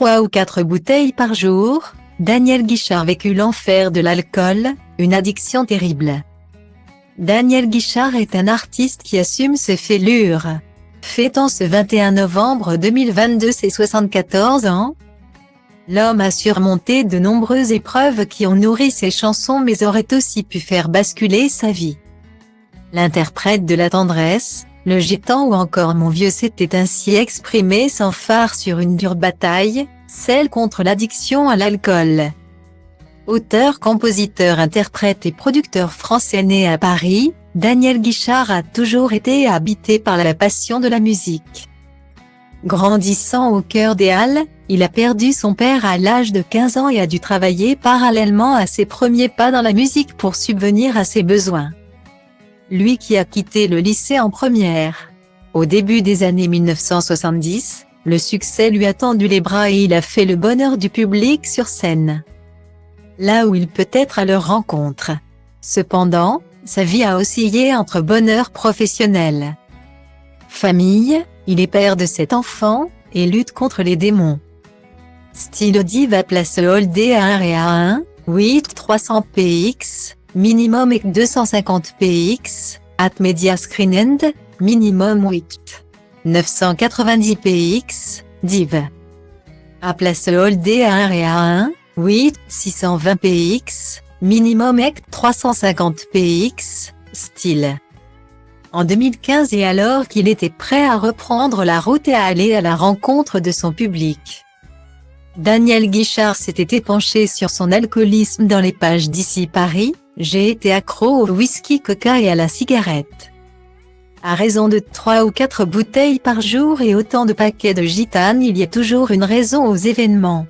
3 ou 4 bouteilles par jour, Daniel Guichard vécut l'enfer de l'alcool, une addiction terrible. Daniel Guichard est un artiste qui assume ses fêlures. Fêtant ce 21 novembre 2022 ses 74 ans, l'homme a surmonté de nombreuses épreuves qui ont nourri ses chansons mais auraient aussi pu faire basculer sa vie. L'interprète de la tendresse, le gitan ou encore Mon vieux s'était ainsi exprimé sans phare sur une dure bataille, celle contre l'addiction à l'alcool. Auteur, compositeur, interprète et producteur français né à Paris, Daniel Guichard a toujours été habité par la passion de la musique. Grandissant au cœur des Halles, il a perdu son père à l'âge de 15 ans et a dû travailler parallèlement à ses premiers pas dans la musique pour subvenir à ses besoins. Lui qui a quitté le lycée en première. Au début des années 1970, le succès lui a tendu les bras et il a fait le bonheur du public sur scène. Là où il peut être à leur rencontre. Cependant, sa vie a oscillé entre bonheur professionnel. Famille, il est père de 7 enfants, et lutte contre les démons. Style Diva place Hold A1 et A1, 8 300 px, minimum et 250 px, at media screen end, minimum 8 990 px, div. A place Hold A1 et A1, 8 620 px, minimum et 350 px, style. En 2015 et alors qu'il était prêt à reprendre la route et à aller à la rencontre de son public, Daniel Guichard s'était épanché sur son alcoolisme dans les pages d'Ici Paris, j'ai été accro au whisky, coca et à la cigarette. À raison de 3 ou 4 bouteilles par jour et autant de paquets de gitane, il y a toujours une raison aux événements.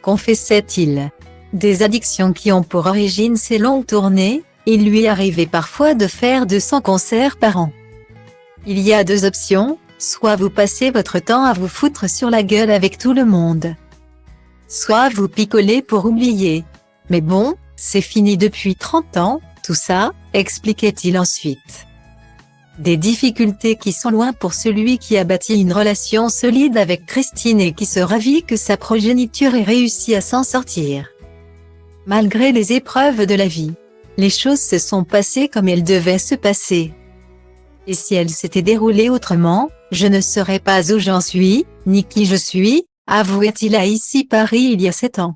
Confessait-il. Des addictions qui ont pour origine ces longues tournées, il lui arrivait parfois de faire 200 concerts par an. Il y a 2 options, soit vous passez votre temps à vous foutre sur la gueule avec tout le monde, soit vous picolez pour oublier. Mais bon, c'est fini depuis 30 ans, tout ça, expliquait-il ensuite. Des difficultés qui sont loin pour celui qui a bâti une relation solide avec Christine et qui se ravit que sa progéniture ait réussi à s'en sortir. Malgré les épreuves de la vie, les choses se sont passées comme elles devaient se passer. Et si elles s'étaient déroulées autrement, je ne serais pas où j'en suis, ni qui je suis, avouait-il à Ici Paris il y a 7 ans.